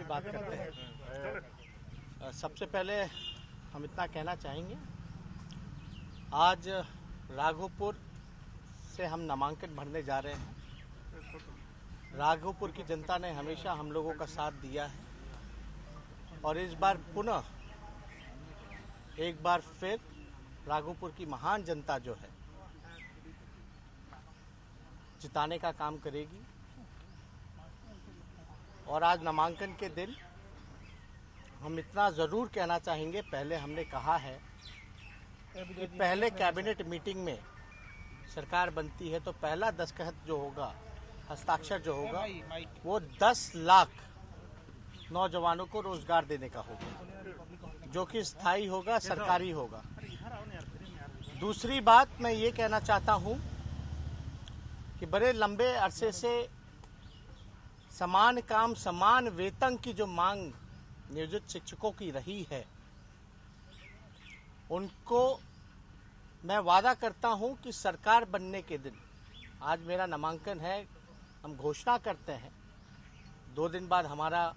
भी बात करते हैं। सबसे पहले हम इतना कहना चाहेंगे, आज राघोपुर से हम नामांकन भरने जा रहे हैं। राघोपुर की जनता ने हमेशा हम लोगों का साथ दिया है और इस बार पुनः एक बार फिर राघोपुर की महान जनता जो है जिताने का काम करेगी। और आज नामांकन के दिन हम इतना ज़रूर कहना चाहेंगे, पहले हमने कहा है कि पहले कैबिनेट मीटिंग में सरकार बनती है तो पहला दस्तखत जो होगा, हस्ताक्षर जो होगा, वो 10 लाख नौजवानों को रोजगार देने का होगा, जो कि स्थायी होगा, सरकारी होगा। दूसरी बात मैं ये कहना चाहता हूँ कि बड़े लंबे अरसे से समान काम समान वेतन की जो मांग नियोजित शिक्षकों की रही है, उनको मैं वादा करता हूं कि सरकार बनने के दिन, आज मेरा नामांकन है, हम घोषणा करते हैं 2 दिन बाद हमारा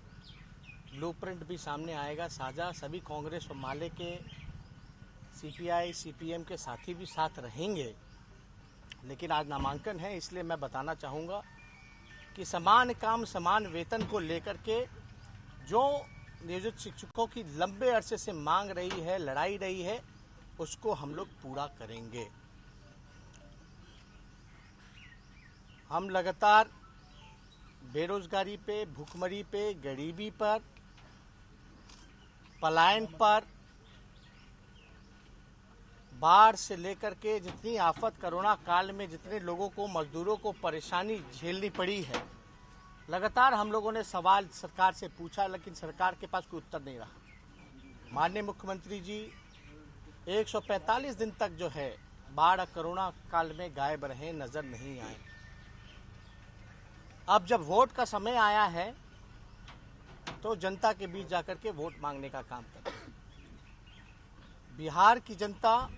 ब्लूप्रिंट भी सामने आएगा साझा। सभी कांग्रेस और माले के सीपीआई सीपीएम के साथी भी साथ रहेंगे, लेकिन आज नामांकन है इसलिए मैं बताना चाहूँगा कि समान काम समान वेतन को लेकर के जो नियोजित शिक्षकों की लंबे अरसे से मांग रही है, लड़ाई रही है, उसको हम लोग पूरा करेंगे। हम लगातार बेरोजगारी पे, भूखमरी पे, गरीबी पर, पलायन पर, बाढ़ से लेकर के जितनी आफत कोरोना काल में जितने लोगों को, मजदूरों को परेशानी झेलनी पड़ी है, लगातार हम लोगों ने सवाल सरकार से पूछा, लेकिन सरकार के पास कोई उत्तर नहीं रहा। माननीय मुख्यमंत्री जी 145 दिन तक जो है बाढ़ कोरोना काल में गायब रहे, नजर नहीं आए। अब जब वोट का समय आया है तो जनता के बीच जाकर के वोट मांगने का काम करते हैं। बिहार की जनता,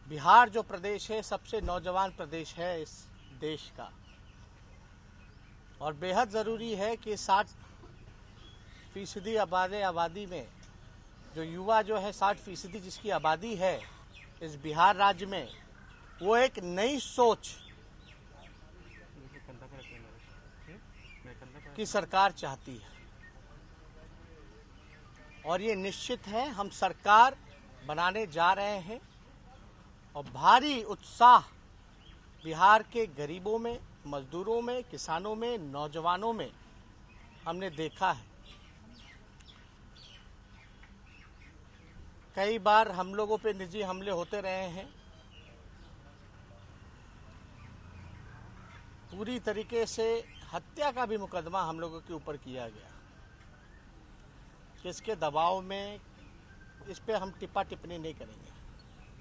बिहार जो प्रदेश है सबसे नौजवान प्रदेश है इस देश का, और बेहद ज़रूरी है कि 60% आबादी में जो युवा जो है 60% जिसकी आबादी है इस बिहार राज्य में, वो एक नई सोच की सरकार चाहती है। और ये निश्चित है हम सरकार बनाने जा रहे हैं और भारी उत्साह बिहार के गरीबों में, मजदूरों में, किसानों में, नौजवानों में हमने देखा है। कई बार हम लोगों पे निजी हमले होते रहे हैं, पूरी तरीके से हत्या का भी मुकदमा हम लोगों के ऊपर किया गया। किसके दबाव में, इस पे हम टिप्पा टिप्पणी नहीं करेंगे।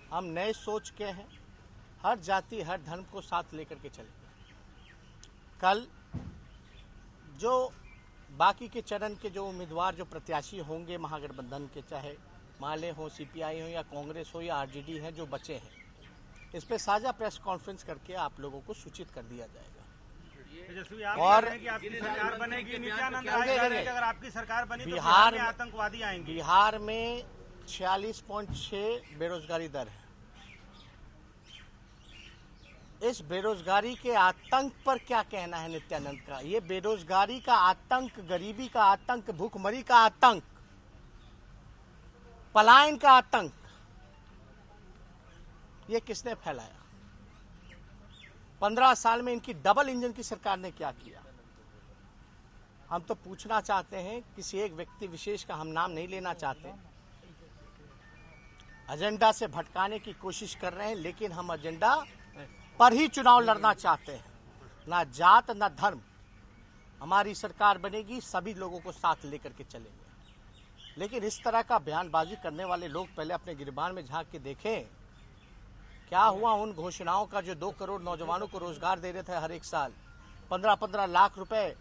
हम नए सोच के हैं, हर जाति हर धर्म को साथ लेकर के चलेंगे। कल जो बाकी के चरण के जो उम्मीदवार, जो प्रत्याशी होंगे महागठबंधन के, चाहे माले हो, सीपीआई हो या कांग्रेस हो या आरजेडी हैं, जो बचे हैं, इस पे साझा प्रेस कॉन्फ्रेंस करके आप लोगों को सूचित कर दिया जाएगा। और आपकी सरकार बनेगी, नित्यानंद राय कह रहे हैं कि अगर आपकी सरकार बनी तो बिहार में आतंकवादी आएंगे। बिहार में 46.6 बेरोजगारी दर है। इस बेरोजगारी के आतंक पर क्या कहना है नित्यानंद का? ये बेरोजगारी का आतंक, गरीबी का आतंक, भूखमरी का आतंक, पलायन का आतंक, ये किसने फैलाया? 15 साल में इनकी डबल इंजन की सरकार ने क्या किया? हम तो पूछना चाहते हैं, किसी एक व्यक्ति विशेष का हम नाम नहीं लेना चाहते, एजेंडा से भटकाने की कोशिश कर रहे हैं, लेकिन हम एजेंडा पर ही चुनाव लड़ना चाहते हैं, ना जात ना धर्म। हमारी सरकार बनेगी, सभी लोगों को साथ लेकर के चलेंगे। लेकिन इस तरह का बयानबाजी करने वाले लोग पहले अपने गिरबान में झांक के देखें, क्या हुआ उन घोषणाओं का जो 2 करोड़ नौजवानों को रोजगार दे रहे थे हर एक साल, 15-15 लाख रुपए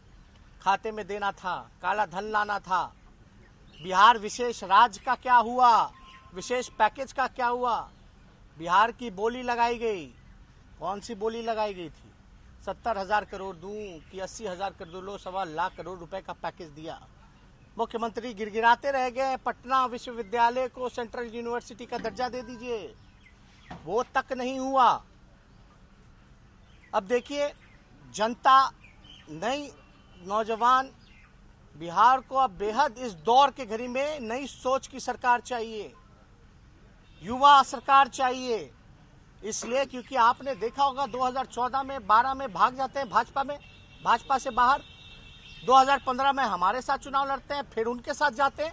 खाते में देना था, काला धन लाना था। बिहार विशेष राज्य का क्या हुआ? विशेष पैकेज का क्या हुआ? बिहार की बोली लगाई गई। कौन सी बोली लगाई गई थी? 70,000 करोड़ दूं कि 80,000 करोड़ लो, 1.25 लाख करोड़ रुपए का पैकेज दिया। मुख्यमंत्री गिड़गिड़ाते रह गए, पटना विश्वविद्यालय को सेंट्रल यूनिवर्सिटी का दर्जा दे दीजिए, वो तक नहीं हुआ। अब देखिए, जनता नई नौजवान बिहार को अब बेहद इस दौर के घड़ी में नई सोच की सरकार चाहिए, युवा सरकार चाहिए। इसलिए क्योंकि आपने देखा होगा 2014 में 12 में भाग जाते हैं भाजपा से बाहर, 2015 में हमारे साथ चुनाव लड़ते हैं, फिर उनके साथ जाते हैं।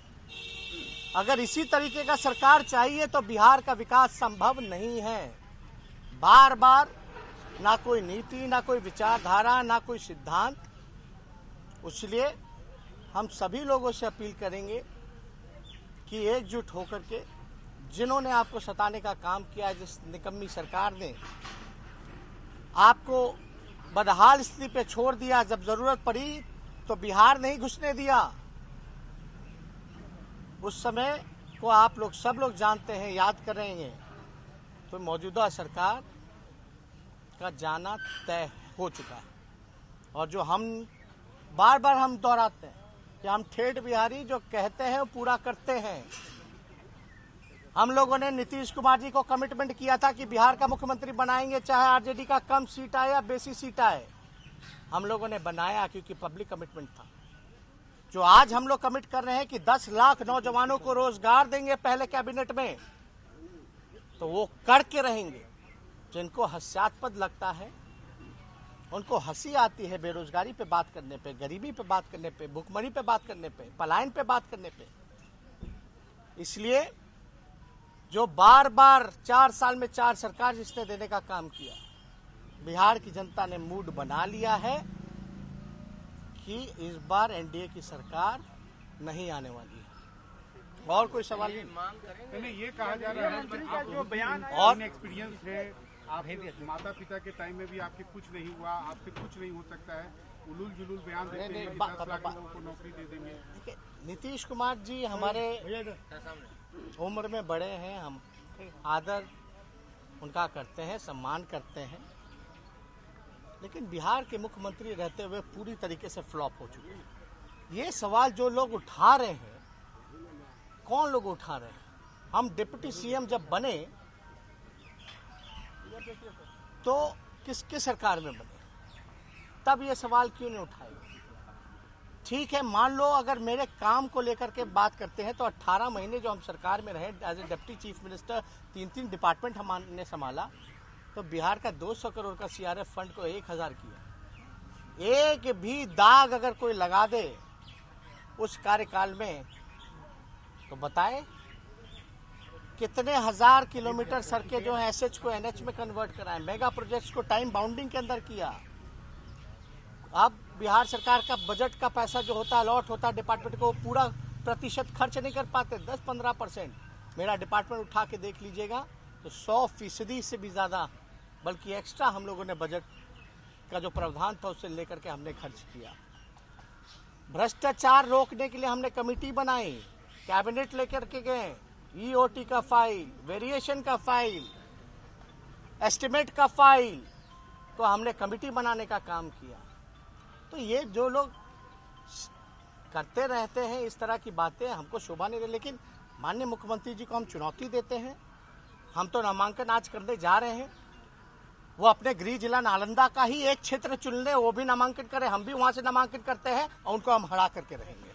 अगर इसी तरीके का सरकार चाहिए तो बिहार का विकास संभव नहीं है। बार बार ना कोई नीति, ना कोई विचारधारा, ना कोई सिद्धांत। इसलिए हम सभी लोगों से अपील करेंगे कि एकजुट होकर के जिन्होंने आपको सताने का काम किया, जिस निकम्मी सरकार ने आपको बदहाल स्थिति पे छोड़ दिया, जब जरूरत पड़ी तो बिहार नहीं घुसने दिया, उस समय को आप लोग सब लोग जानते हैं, याद करेंगे। तो मौजूदा सरकार का जाना तय हो चुका है। और जो हम बार बार हम दोहराते हैं कि हम ठेठ बिहारी जो कहते हैं वो पूरा करते हैं। हम लोगों ने नीतीश कुमार जी को कमिटमेंट किया था कि बिहार का मुख्यमंत्री बनाएंगे, चाहे आरजेडी का कम सीट आए या बेसी सीट आए। हम लोगों ने बनाया क्योंकि पब्लिक कमिटमेंट था। जो आज हम लोग कमिट कर रहे हैं कि 10 लाख नौजवानों को रोजगार देंगे पहले कैबिनेट में, तो वो करके रहेंगे। जिनको हास्यास्पद लगता है, उनको हंसी आती है बेरोजगारी पे बात करने पे, गरीबी पे बात करने पे, भुखमरी पे बात करने पे, पलायन पे बात करने पे। इसलिए जो बार बार 4 साल में 4 सरकार जिसने देने का काम किया, बिहार की जनता ने मूड बना लिया है कि इस बार एनडीए की सरकार नहीं आने वाली है। और कोई सवाल नहीं, ये कहा जा रहा है कि आप जो बयान और एक्सपीरियंस है, आप माता पिता के टाइम में भी आपके कुछ नहीं हुआ, आपसे कुछ नहीं हो सकता है, उलूल जुलूल बयान देते हैं कि 10 लाख लोगों को नौकरी दे देंगे। नीतीश कुमार जी हमारे उम्र में बड़े हैं, हम आदर उनका करते हैं, सम्मान करते हैं, लेकिन बिहार के मुख्यमंत्री रहते हुए पूरी तरीके से फ्लॉप हो चुके हैं। ये सवाल जो लोग उठा रहे हैं, कौन लोग उठा रहे हैं? हम डिप्टी सीएम जब बने तो किसके सरकार में बने, तब ये सवाल क्यों नहीं उठाए? ठीक है, मान लो अगर मेरे काम को लेकर के बात करते हैं तो 18 महीने जो हम सरकार में रहे as a deputy chief minister, 3 department हमने संभाला, तो बिहार का 200 करोड़ का सीआरएफ फंड को 1000 किया। एक भी दाग अगर कोई लगा दे उस कार्यकाल में तो बताए कितने हजार किलोमीटर सड़कें जो है एसएच को एनएच में कन्वर्ट कराए, मेगा प्रोजेक्ट्स को टाइम बाउंडिंग के अंदर किया। अब बिहार सरकार का बजट का पैसा जो होता है, अलॉट होता है डिपार्टमेंट को, पूरा प्रतिशत खर्च नहीं कर पाते, 10-15%। मेरा डिपार्टमेंट उठा के देख लीजिएगा तो 100% से भी ज़्यादा, बल्कि एक्स्ट्रा हम लोगों ने बजट का जो प्रावधान था उससे लेकर के हमने खर्च किया। भ्रष्टाचार रोकने के लिए हमने कमेटी बनाई, कैबिनेट लेकर के गए, ईओटी का फाइल, वेरिएशन का फाइल, एस्टिमेट का फाइल, तो हमने कमेटी बनाने का काम किया। तो ये जो लोग करते रहते हैं इस तरह की बातें, हमको शोभा नहीं रही। लेकिन माननीय मुख्यमंत्री जी को हम चुनौती देते हैं, हम तो नामांकन आज करने जा रहे हैं, वो अपने गृह जिला नालंदा का ही एक क्षेत्र चुन ले, वो भी नामांकन करें, हम भी वहां से नामांकन करते हैं और उनको हम हरा करके रहेंगे।